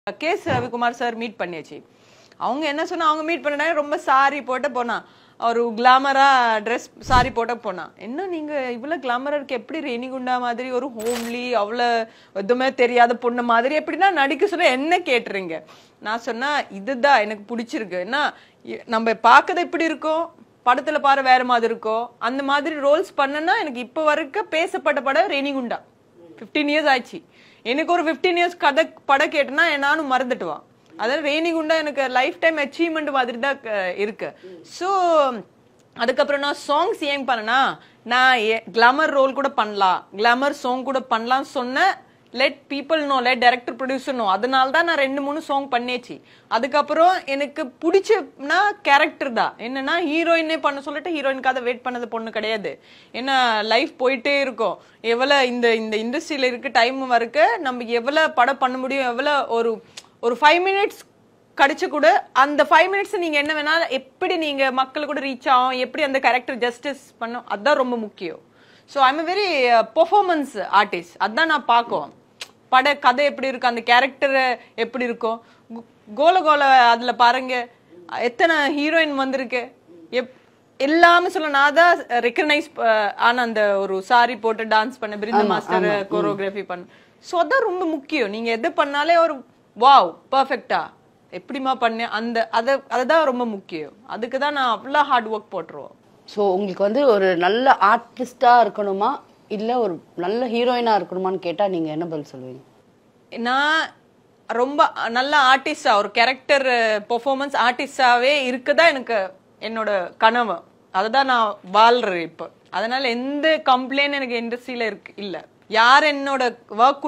Case Ravikumar sir meet பண்ணியாச்சு. அவங்க என்ன சொன்னா, அவங்க மீட் பண்ண ரொம்ப சாரி போட்டு போனா, ஒரு கிளாமரா ட்ரெஸ் சாரி போட்டு போனா. என்ன நீங்க இவ்வளவு கிளாமரா இருக்கு, எப்படி ரேணிகுண்டா மாதிரி ஒரு ஹோம்லி அவ்வளவு எதுவுமே தெரியாத பொண்ணு மாதிரி எப்படின்னா நடிக்க சொல்ல என்ன கேட்டுறீங்க? நான் சொன்னா இதுதான் எனக்கு பிடிச்சிருக்கு. ஏன்னா நம்ம பார்க்கறது எப்படி இருக்கோம், படத்துல பாரு வேற மாதிரி இருக்கோ, அந்த மாதிரி ரோல்ஸ் பண்ணனா எனக்கு இப்ப வரைக்கும் பேசப்பட்ட படம் ரேணிகுண்டா. 15 இயர்ஸ் ஆச்சு. எனக்கு ஒரு 15 இயர்ஸ் கதை படம் கேட்டனா நானும் மறந்துட்டுவான். அதாவது ரேணிகுண்டா எனக்கு லைஃப் டைம் அச்சீவ்மெண்ட் மாதிரி தான் இருக்கு. ஸோ அதுக்கப்புறம் நான் சாங்ஸ் ஏன் பண்ணனா, நான் கிளாமர் ரோல் கூட பண்ணலாம், கிளாமர் சாங் கூட பண்ணலாம் சொன்ன. Let people know, let director producer know. அதனால தான் நான் 2-3 சாங் பண்ணியாச்சு. அதுக்கப்புறம் எனக்கு பிடிச்சனா கேரக்டர் தான். என்னன்னா ஹீரோயினே பண்ண சொல்லிட்டு ஹீரோயினுக்காக வெயிட் பண்ணது பொண்ணு கிடையாது. ஏன்னா லைஃப் போயிட்டே இருக்கும். எவ்வளவு இந்த இண்டஸ்ட்ரியில இருக்கு டைம் வரைக்கும் நம்ம எவ்வளவு படம் பண்ண முடியும், எவ்வளவு ஒரு 5 மினிட்ஸ் கிடைச்ச கூட அந்த 5 மினிட்ஸ் நீங்க என்ன வேணாலும் எப்படி நீங்க மக்கள் கூட ரீச் ஆகும், எப்படி அந்த கேரக்டர் ஜஸ்டிஸ் பண்ணும், அதுதான் ரொம்ப முக்கியம். So I am very performance artist. அதான் நான் பார்க்குவோம். பட கதை எப்படி இருக்கும், அந்த கேரக்டர் எப்படி இருக்கும். கோல கோல அதுல பாருங்க எத்தனை ஹீரோயின் வந்திருக்கு, எல்லாமே சொல்ல நான் தான் ரெக்கக்னைஸ் ஆன. அந்த ஒரு சாரி போட்டு டான்ஸ் பண்ண, பிருந்த மாஸ்டர் கோரியோகிராஃபி பண்ண. ஸோ அதான் ரொம்ப முக்கியம். நீங்க எது பண்ணாலே ஒரு வாவ் பர்ஃபெக்டா எப்படிமா பண்ண, அந்த அதுதான் ரொம்ப முக்கியம். அதுக்கு தான் நான் அவ்வளோ ஹார்ட் ஒர்க் போட்டுருவோம். ஸோ உங்களுக்கு வந்து ஒரு நல்ல ஆர்டிஸ்டா இருக்கணுமா இல்ல ஒரு நல்ல ஹீரோயினா இருக்கணுமான்னு கேட்டா நீங்க என்ன பதில் சொல்லுவீங்க? நான் ரொம்ப நல்ல ஆர்டிஸ்டா, ஒரு கேரக்டர் பெர்ஃபார்மன்ஸ் ஆர்டிஸ்டாவே இருக்குதான் எனக்கு என்னோட கனவு. அதுதான் நான் வாழ்றேன் இப்ப. அதனால எந்த கம்ப்ளைண்ட் எனக்கு இண்டஸ்ட்ரியில இல்ல. யார் என்னோட ஒர்க்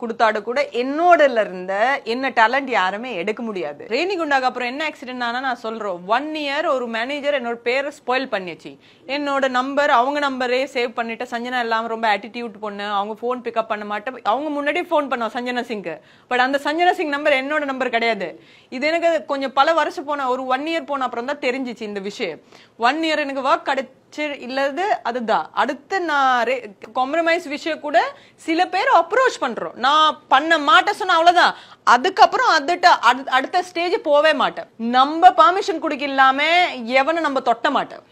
கொடுத்தாடு கூட என்னோடல இருந்த என்ன டேலண்ட் யாருமே எடுக்க முடியாது. ரேணிகுண்டாக்கு அப்புறம் என்ன ஆக்சிடென்ட் ஆனா நான் சொல்றேன், 1 இயர் ஒரு மேனேஜர் என்னோட பேரை ஸ்பாயில் பண்ணிச்சு. என்னோட நம்பர் அவங்க நம்பரே சேவ் பண்ணிட்டு, சஞ்சனா எல்லாம் ரொம்ப ஆட்டிடியூட் பொண்ணு, அவங்க போன் பிக்அப் பண்ண மாட்டேன். அவங்க முன்னாடி போன் பண்ணுவோம் சஞ்சனா சிங்க்கு. பட் அந்த சஞ்சனா சிங் நம்பர் என்னோட நம்பர் கிடையாது. இது எனக்கு கொஞ்சம் பல வருஷம் போன, ஒரு 1 இயர் போன அப்புறம் தான் தெரிஞ்சிச்சு இந்த விஷயம். 1 இயர் எனக்கு ஒர்க் கிடைச்சு இல்லது. அதுதான் அடுத்து நான் காம்ப்ரமைஸ் விஷயம் கூட சில பேர் அப்ரோச் பண்றோம். நான் பண்ண மாட்டேன் சொன்னா அவ்வளவுதான். அதுக்கப்புறம் அடுத்த ஸ்டேஜ் போவே மாட்டேன். நம்ம பர்மிஷன் குடிக்கலாம எவனை நம்ம தொட்ட மாட்டேன்.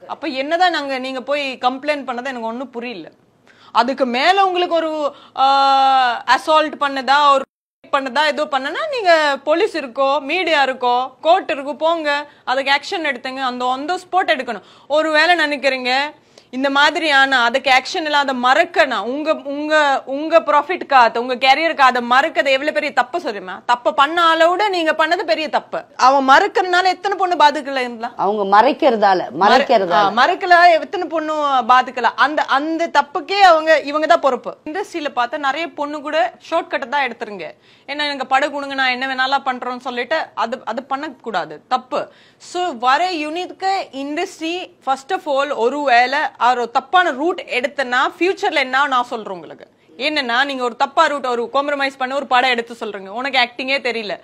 அப்ப என்னதான் நீங்க போய் கம்ப்ளைண்ட் பண்ணதா எனக்கு ஒன்னும் புரியல. அதுக்கு மேல உங்களுக்கு ஒரு அசால்ட் பண்ணதா, ஒரு பண்ணதா ஏதோ பண்ணனா நீங்க போலீஸ் இருக்கோ, மீடியா இருக்கோ, கோர்ட் இருக்கோ, போங்க, அதுக்கு ஆக்ஷன் எடுத்துங்க. அந்த ஸ்பாட் எடுக்கணும். ஒருவேளை நினைக்கிறீங்க இந்த மாதிரியான அதுக்கு ஆக்ஷன் இல்லாத மறக்கணும், உங்க ப்ராஃபிட்காக, உங்க கேரியருக்காக மறக்கதை எவ்வளவு பெரிய தப்பு சொல்லுமா? தப்பு பண்ண அளவுட நீங்க பண்ணது பெரிய தப்பு. அவன் மறக்கிறதுனால எத்தனை பொண்ணு பாதிக்கல இருந்தா, அவங்க மறக்கல எத்தனை பொண்ணு பாதிக்கலாம். அந்த தப்புக்கே இவங்க தான் பொறுப்பு. இண்டஸ்ட்ரியில பார்த்தா நிறைய பொண்ணு கூட ஷார்ட் கட் தான் எடுத்துருங்க. என்ன எனக்கு படம் கொடுங்க, நான் என்ன வேணாலும் பண்றோம்னு சொல்லிட்டு அது பண்ணக்கூடாது, தப்பு. சோ வர யூனிட்க்கு இண்டஸ்ட்ரி ஃபர்ஸ்ட் ஆஃப் ஆல் ஒரு வேலை ஒரு தப்பான ரூட் எடுத்தனா ஃபியூச்சர்ல என்ன நான் சொல்றேன் உங்களுக்கு. என்னன்னா நீங்க ஒரு தப்பா ரூட், ஒரு காம்ப்ரமைஸ் பண்ண ஒரு படம் எடுத்து சொல்றீங்க, உனக்கு ஆக்டிங்கே தெரியல,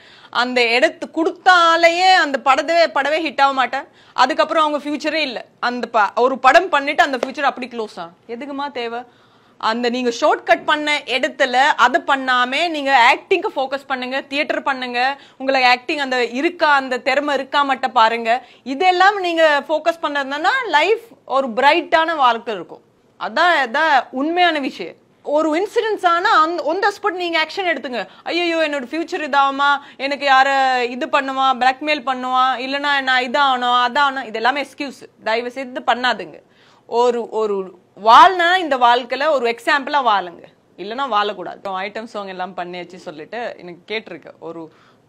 அந்த எடுத்து கொடுத்தாலேயே அந்த படவே ஹிட் ஆக மாட்டேன். அதுக்கப்புறம் அவங்க ஃபியூச்சரே இல்ல. அந்த ஒரு படம் பண்ணிட்டு அந்த ஃபியூச்சர் அப்படி க்ளோஸ் ஆகும். எதுக்குமா தேவை? அந்த நீங்க ஷார்ட் கட் பண்ண இடத்துல அது பண்ணாம நீங்க ஆக்டிங்க்கு ஃபோக்கஸ் பண்ணுங்க, தியேட்டர் பண்ணுங்க. உங்களுக்கு ஆக்டிங் அந்த இருக்கா, அந்த திறமை இருக்கா மட்டும் பாருங்க. இதெல்லாம் நீங்க ஃபோக்கஸ் பண்ணதுன்னா லைஃப் ஒரு பிரைட்டான வாழ்க்கை இருக்கும். அதான் உண்மையான விஷயம். ஒரு இன்சிடென்ட்ஸ் ஆனா அந்த ஸ்பாட் நீங்க ஆக்ஷன் எடுத்துங்க. ஐயோ என்னோட ஃபியூச்சர் இதாகுமா, எனக்கு யார இது பண்ணுவா, பிளாக்மெயில் பண்ணுவா, இல்லைன்னா நான் இதாகணும் அதாகணும், இது எல்லாமே எக்ஸ்கியூஸ். தயவு செய்து பண்ணாதுங்க. ஒரு வாழ்னா இந்த வாழ்க்கையில ஒரு எக்ஸாம்பிளா வாழுங்க, இல்லைன்னா வாழக்கூடாது. ஐட்டம் சாங் எல்லாம் பண்ணியாச்சு சொல்லிட்டு எனக்கு கேட்டிருக்கு. ஒரு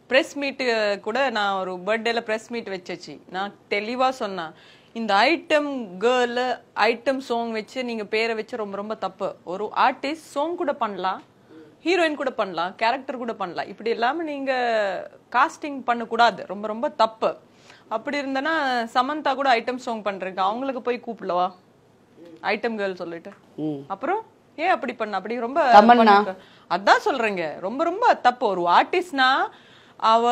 பிரஸ் மீட் கூட நான் ஒரு பர்த்டேல பிரஸ் மீட் வச்சாச்சு. நான் தெளிவா சொன்னேன், இந்த ஐட்டம் கேர்ள் ஐட்டம் சாங் வச்சு நீங்க பேரை வச்சு ரொம்ப ரொம்ப தப்பு. ஒரு ஆர்டிஸ்ட் சாங் கூட பண்ணலாம், ஹீரோயின் கூட பண்ணலாம், கேரக்டர் கூட பண்ணலாம். இப்படி இல்லாம நீங்க காஸ்டிங் பண்ணக்கூடாது, ரொம்ப ரொம்ப தப்பு. அப்படி இருந்தனா சமந்தா கூட ஐட்டம் சாங் பண்றீங்க, அவங்களுக்கு போய் கூப்பிடலவா ஐட்டம் கேர்ள் சொல்லிட்டு? அப்புறம் ஏன் அப்படி பண்ண? அப்படி ரொம்ப அதான் சொல்றேங்க, ரொம்ப ரொம்ப தப்பு. ஒரு ஆர்டிஸ்ட்னா அவ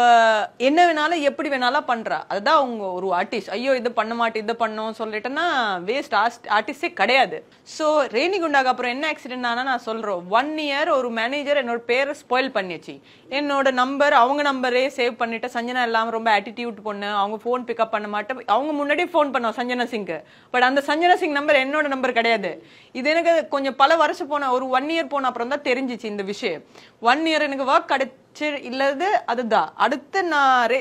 என்ன வேணாலும் எப்படி வேணாலும் பண்றா. அதுதான் அவங்க ஒரு ஆர்டிஸ்ட். ஐயோ இது பண்ண மாட்டேன் இதை பண்ணோம் சொல்லிட்டேன்னா வேஸ்ட் ஆர்டிஸ்டே கிடையாது. ஸோ ரேணிகுண்டாக்கு அப்புறம் என்ன ஆக்சிடென்ட் ஆனா நான் சொல்றோம், 1 year ஒரு மேனேஜர் என்னோட பேரை ஸ்பாயில் பண்ணிச்சு. என்னோட நம்பர் அவங்க நம்பரே சேவ் பண்ணிட்டு, சஞ்சனா இல்லாம ரொம்ப ஆட்டிடியூட் பொண்ணு, அவங்க போன் பிக்கப் பண்ண மாட்டேன். அவங்க முன்னாடியே போன் பண்ணோம் சஞ்சனா சிங்க்கு. பட் அந்த சஞ்சனா சிங் நம்பர் என்னோட நம்பர் கிடையாது. இது எனக்கு கொஞ்சம் பல வருஷம் போன ஒரு 1 year போன அப்புறம் தான் தெரிஞ்சிச்சு இந்த விஷயம். 1 year எனக்கு ஒர்க் கிடைச்சு இல்லது. அதுதான் அடுத்து நான்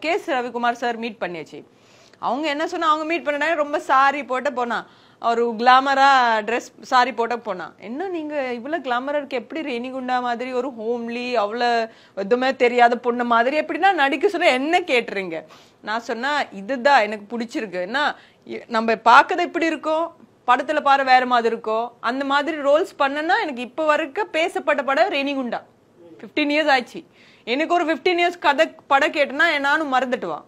கேஸ் ரவிக்குமார் சார் மீட் பண்ணியாச்சு. அவங்க என்ன சொன்னா, அவங்க மீட் பண்ணாங்க ரொம்ப சாரி போட்டு போனா, ஒரு கிளாமரா ட்ரெஸ் சாரி போட்ட போனா. என்ன நீங்க இவ்வளவு கிளாமரா இருக்கு, எப்படி ரேணிகுண்டா மாதிரி ஒரு ஹோம்லி அவ்வளவு எதுவுமே தெரியாத பொண்ணு மாதிரி எப்படின்னா நடிக்க சொல்ல என்ன கேட்டுறீங்க? நான் சொன்னா இதுதான் எனக்கு பிடிச்சிருக்கு. என்ன நம்ம பார்க்கறது இப்படி இருக்கோம், படத்துல பாரு வேற மாதிரி இருக்கோம். அந்த மாதிரி ரோல்ஸ் பண்ணனா எனக்கு இப்ப வரைக்கும் பேசப்பட்ட படம் ரேணிகுண்டா. 15 years ஆயிடுச்சு. எனக்கு ஒரு 15 years கதை படம் கேட்டுனா நானும் மறந்துட்டுவான்.